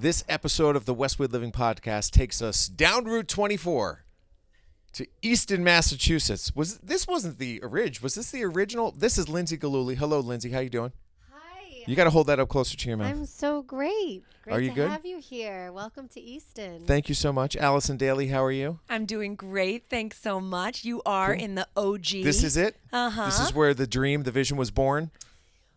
This episode of the Westwood Living Podcast takes us down Route 24 to Easton, Massachusetts. Wasn't the original? Was this the original? This is Lindsey Gillooly. Hello, Lindsey. How you doing? Hi. You got to hold that up closer to your mouth. I'm so great. Great Are you to good? have you here. Welcome to Easton. Thank you so much. Allison Daly, how are you? I'm doing great. Thanks so much. You are in the OG. This is it? Uh-huh. This is where the dream, the vision was born?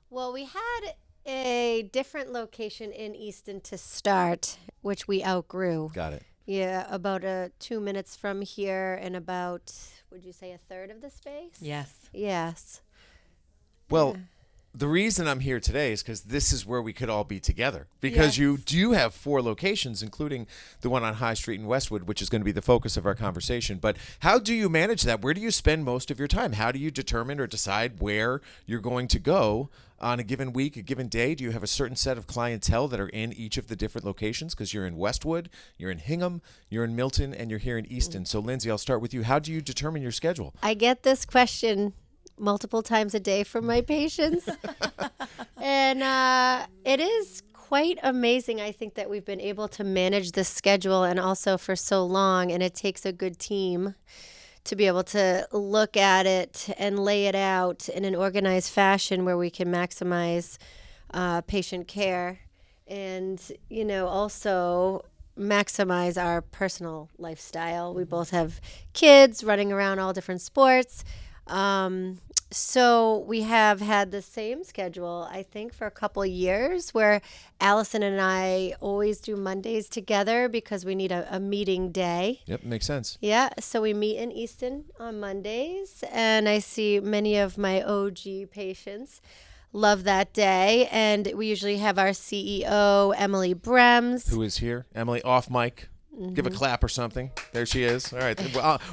Well, we had a different location in Easton to start, which we outgrew. Got it. Yeah, about 2 minutes from here and about, would you say, a third of the space? Yes. Yes. Well, Yeah. the reason I'm here today is because this is where we could all be together. Because you Yes. do have 4 locations, including the one on High Street in Westwood, which is going to be the focus of our conversation. But how do you manage that? Where do you spend most of your time? How do you determine or decide where you're going to go on a given week, a given day? Do you have a certain set of clientele that are in each of the different locations? Because you're in Westwood, you're in Hingham, you're in Milton, and you're here in Easton. So, Lindsey, I'll start with you. How do you determine your schedule? I get this question multiple times a day from my patients. And it is quite amazing, I think, that we've been able to manage this schedule and also for so long. And it takes a good team to be able to look at it and lay it out in an organized fashion where we can maximize patient care and, also maximize our personal lifestyle. We both have kids running around all different sports. So we have had the same schedule, I think, for a couple of years where Allison and I always do Mondays together because we need a meeting day. Yep, makes sense. Yeah, so we meet in Easton on Mondays, and I see many of my OG patients love that day. And we usually have our CEO, Emily Brems. Who is here? Emily, off mic. Give a clap or something. There she is. All right.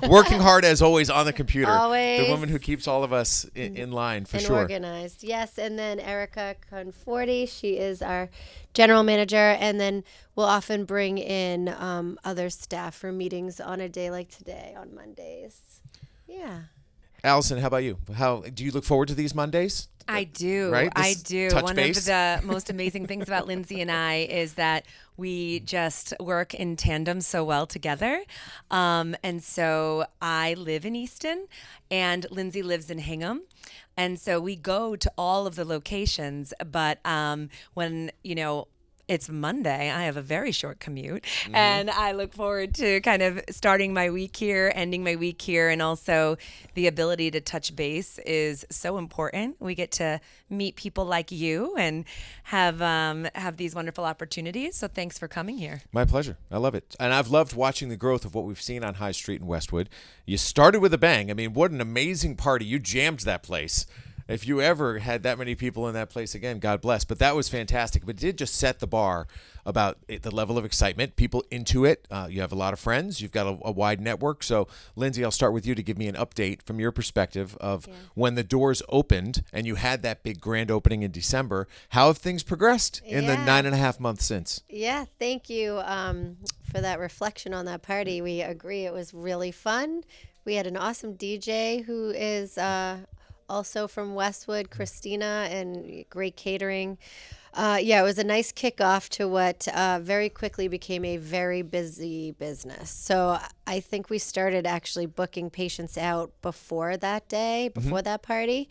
Working hard as always on the computer. Always. The woman who keeps all of us in line for And sure. organized. Yes, and then Erica Conforti, she is our general manager, and then we'll often bring in other staff for meetings on a day like today on Mondays. Yeah. Allison, how about you? How do you look forward to these Mondays? I do. Right? I This do. touch One base? of the most amazing things about Lindsey and I is that we just work in tandem so well together. And so I live in Easton and Lindsey lives in Hingham. And so we go to all of the locations. But when, it's Monday, I have a very short commute, and I look forward to kind of starting my week here, ending my week here, and also the ability to touch base is so important. We get to meet people like you and have these wonderful opportunities. So thanks for coming here. My pleasure. I love it. And I've loved watching the growth of what we've seen on High Street in Westwood. You started with a bang. I mean, what an amazing party. You jammed that place. If you ever had that many people in that place again, God bless. But that was fantastic. But it did just set the bar about the level of excitement, people into it. You have a lot of friends. You've got a wide network. So, Lindsey, I'll start with you to give me an update from your perspective of when the doors opened and you had that big grand opening in December. How have things progressed in the 9.5 months since? Yeah, thank you for that reflection on that party. We agree it was really fun. We had an awesome DJ who is also from Westwood, Christina, and great catering. It was a nice kickoff to what very quickly became a very busy business. So I think we started actually booking patients out before that day, before that party.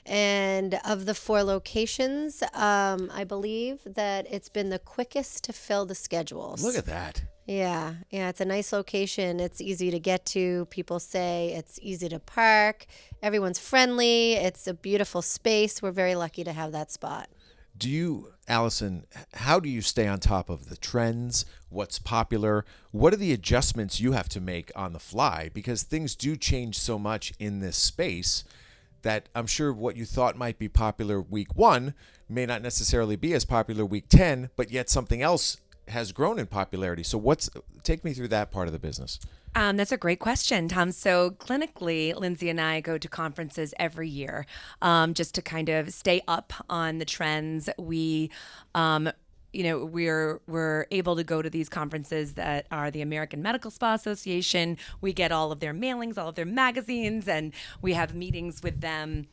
And of the 4 locations, I believe that it's been the quickest to fill the schedules. Look at that. Yeah, it's a nice location. It's easy to get to. People say it's easy to park. Everyone's friendly. It's a beautiful space. We're very lucky to have that spot. Do you, Allison, how do you stay on top of the trends? What's popular? What are the adjustments you have to make on the fly? Because things do change so much in this space that I'm sure what you thought might be popular week 1 may not necessarily be as popular week 10, but yet something else has grown in popularity. So take me through that part of the business. That's a great question, Tom. So clinically, Lindsey and I go to conferences every year just to kind of stay up on the trends. We're able to go to these conferences that are the American Medical Spa Association. We get all of their mailings, all of their magazines, and we have meetings with them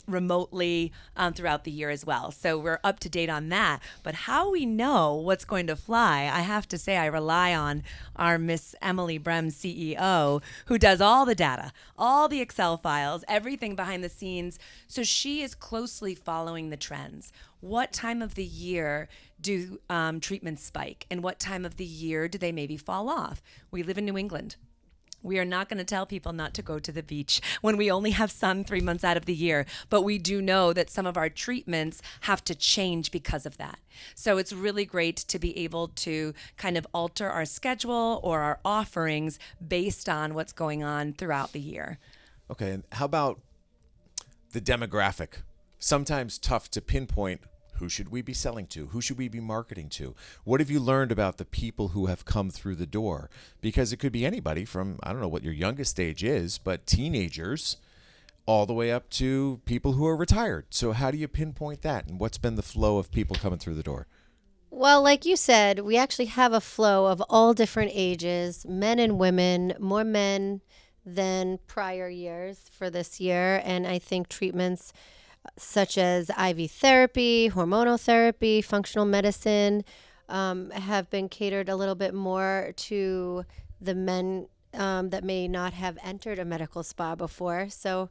remotely throughout the year as well. So we're up to date on that. But how we know what's going to fly, I have to say I rely on our Miss Emily Brem, CEO, who does all the data, all the Excel files, everything behind the scenes. So she is closely following the trends. What time of the year do treatments spike? And what time of the year do they maybe fall off? We live in New England. We are not going to tell people not to go to the beach when we only have sun 3 months out of the year. But we do know that some of our treatments have to change because of that. So it's really great to be able to kind of alter our schedule or our offerings based on what's going on throughout the year. Okay, and how about the demographic? Sometimes tough to pinpoint. Who should we be selling to? Who should we be marketing to? What have you learned about the people who have come through the door? Because it could be anybody from, I don't know what your youngest age is, but teenagers all the way up to people who are retired. So how do you pinpoint that? And what's been the flow of people coming through the door? Well, like you said, we actually have a flow of all different ages, men and women, more men than prior years for this year. And I think treatments such as IV therapy, hormonal therapy, functional medicine, have been catered a little bit more to the men that may not have entered a medical spa before. So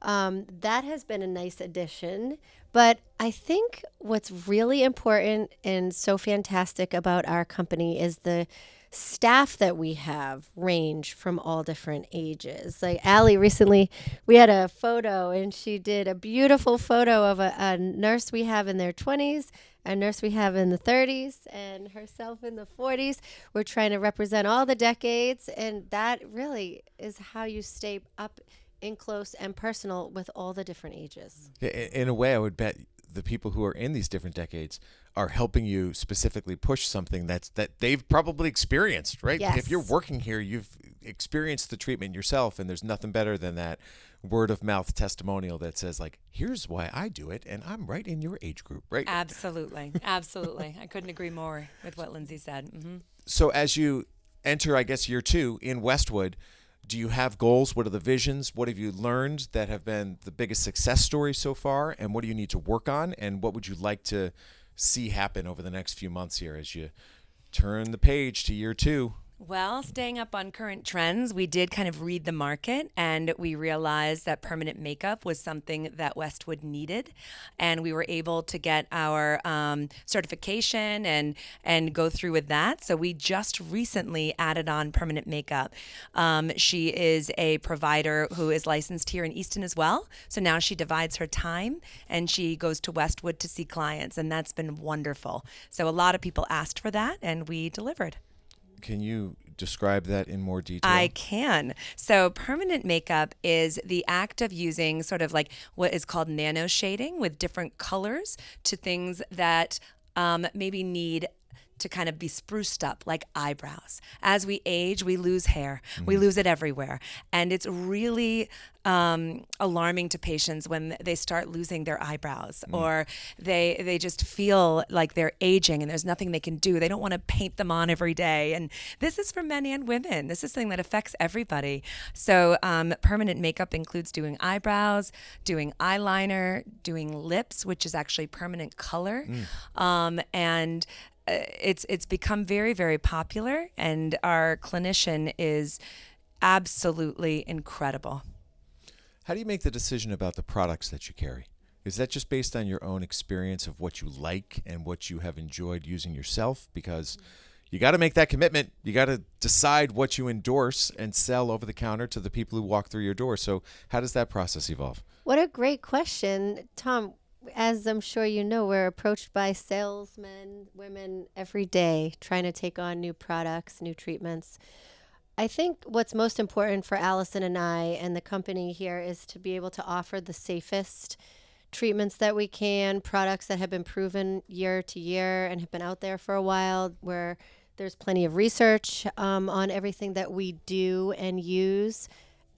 that has been a nice addition. But I think what's really important and so fantastic about our company is the staff that we have range from all different ages. Like Allie recently, we had a photo and she did a beautiful photo of a nurse we have in their 20s, a nurse we have in the 30s, and herself in the 40s. We're trying to represent all the decades, and that really is how you stay up in close and personal with all the different ages. In a way, I would bet the people who are in these different decades are helping you specifically push something that they've probably experienced, right? Yes. If you're working here, you've experienced the treatment yourself, and there's nothing better than that word of mouth testimonial that says, like, here's why I do it, and I'm right in your age group, right? Absolutely. Absolutely. I couldn't agree more with what Lindsey said. Mm-hmm. So as you enter, I guess, year 2 in Westwood, do you have goals? What are the visions? What have you learned that have been the biggest success stories so far? And what do you need to work on? And what would you like to see happen over the next few months here as you turn the page to year 2? Well, staying up on current trends, we did kind of read the market, and we realized that permanent makeup was something that Westwood needed, and we were able to get our certification and go through with that. So we just recently added on permanent makeup. She is a provider who is licensed here in Easton as well. So now she divides her time, and she goes to Westwood to see clients, and that's been wonderful. So a lot of people asked for that, and we delivered. Can you describe that in more detail? I can. So permanent makeup is the act of using sort of like what is called nano shading with different colors to things that maybe need to kind of be spruced up, like eyebrows. As we age, we lose hair. Mm-hmm. We lose it everywhere. And it's really alarming to patients when they start losing their eyebrows or they just feel like they're aging and there's nothing they can do. They don't want to paint them on every day. And this is for men and women. This is something that affects everybody. So permanent makeup includes doing eyebrows, doing eyeliner, doing lips, which is actually permanent color. And it's become very, very popular, and our clinician is absolutely incredible. How do you make the decision about the products that you carry? Is that just based on your own experience of what you like and what you have enjoyed using yourself? Because you got to make that commitment. You got to decide what you endorse and sell over the counter to the people who walk through your door. So how does that process evolve? What a great question, Tom. As I'm sure you know, we're approached by salesmen, women every day trying to take on new products, new treatments. I think what's most important for Allison and I and the company here is to be able to offer the safest treatments that we can, products that have been proven year to year and have been out there for a while, where there's plenty of research on everything that we do and use.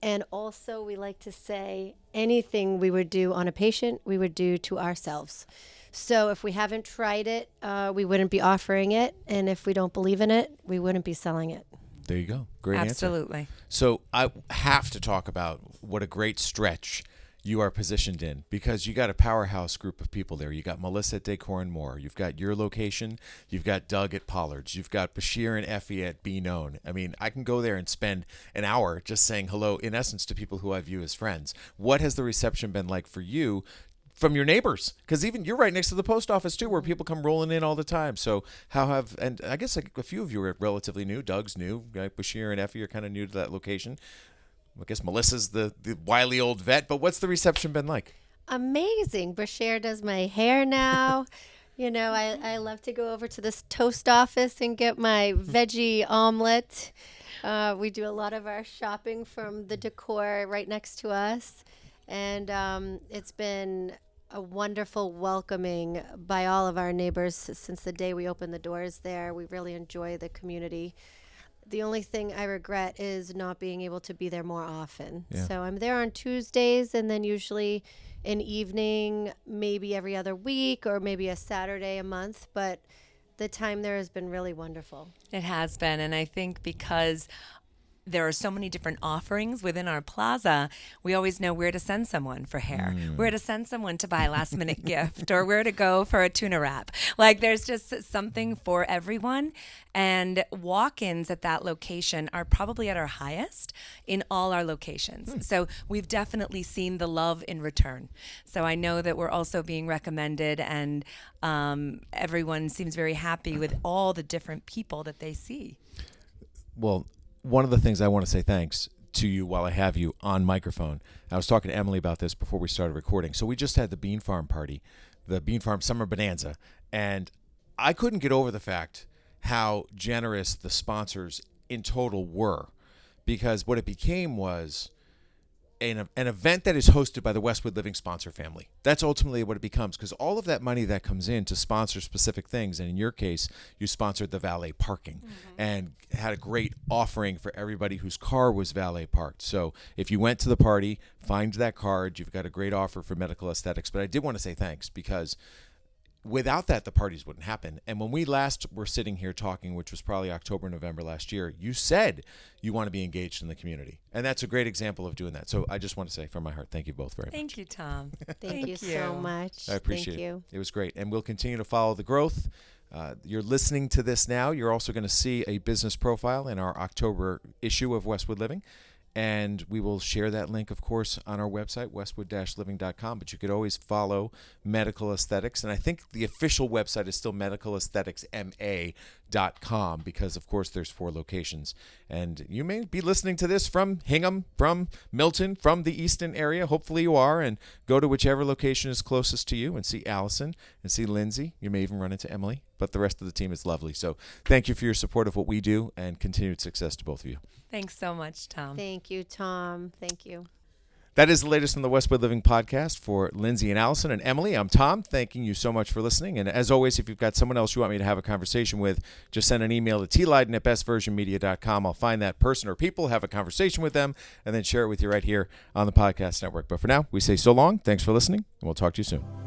And also, we like to say anything we would do on a patient, we would do to ourselves. So if we haven't tried it, we wouldn't be offering it. And if we don't believe in it, we wouldn't be selling it. There you go. Great answer. Absolutely. So I have to talk about what a great stretch you are positioned in, because you got a powerhouse group of people there. You got Melissa at Decor and More. You've got your location. You've got Doug at Pollard's. You've got Bashir and Effie at Be Known. I mean, I can go there and spend an hour just saying hello, in essence, to people who I view as friends. What has the reception been like for you from your neighbors? Because even you're right next to the post office too, where people come rolling in all the time. So and I guess like a few of you are relatively new. Doug's new. Bashir and Effie are kind of new to that location. I guess Melissa's the wily old vet, but what's the reception been like? Amazing. Bashir does my hair now. I love to go over to this toast office and get my veggie omelet. We do a lot of our shopping from the decor right next to us. And it's been a wonderful welcoming by all of our neighbors since the day we opened the doors there. We really enjoy the community. The only thing I regret is not being able to be there more often. Yeah. So I'm there on Tuesdays and then usually an evening, maybe every other week or maybe a Saturday a month. But the time there has been really wonderful. It has been. And I think because there are so many different offerings within our plaza, we always know where to send someone for hair, where to send someone to buy a last minute gift, or where to go for a tuna wrap. Like there's just something for everyone. And walk-ins at that location are probably at our highest in all our locations. So we've definitely seen the love in return. So I know that we're also being recommended, and everyone seems very happy with all the different people that they see. Well, one of the things I want to say thanks to you while I have you on microphone. I was talking to Emily about this before we started recording. So we just had the Bean Farm party, the Bean Farm Summer Bonanza, and I couldn't get over the fact how generous the sponsors in total were, because what it became was an event that is hosted by the Westwood Living sponsor family. That's ultimately what it becomes, because all of that money that comes in to sponsor specific things, and in your case, you sponsored the valet parking and had a great offering for everybody whose car was valet parked. So if you went to the party, find that card. You've got a great offer for medical aesthetics. But I did want to say thanks, because without that, the parties wouldn't happen. And when we last were sitting here talking, which was probably October, November last year, you said you want to be engaged in the community. And that's a great example of doing that. So I just want to say from my heart, thank you both very much. Thank you, Tom. Thank you so much. I appreciate Thank you. it. It was great. And we'll continue to follow the growth. You're listening to this now. You're also going to see a business profile in our October issue of Westwood Living. And we will share that link, of course, on our website, westwood-living.com. But you could always follow Medical Aesthetics. And I think the official website is still medicalaestheticsma.com, because, of course, there's 4 locations. And you may be listening to this from Hingham, from Milton, from the Easton area. Hopefully you are. And go to whichever location is closest to you and see Allison and see Lindsey. You may even run into Emily. But the rest of the team is lovely. So thank you for your support of what we do, and continued success to both of you. Thanks so much, Tom. Thank you, Tom. Thank you. That is the latest from the Westwood Living podcast. For Lindsey and Allison and Emily, I'm Tom. Thanking you so much for listening. And as always, if you've got someone else you want me to have a conversation with, just send an email to tleiden@bestversionmedia.com. I'll find that person or people, have a conversation with them, and then share it with you right here on the podcast network. But for now, we say so long. Thanks for listening, and we'll talk to you soon.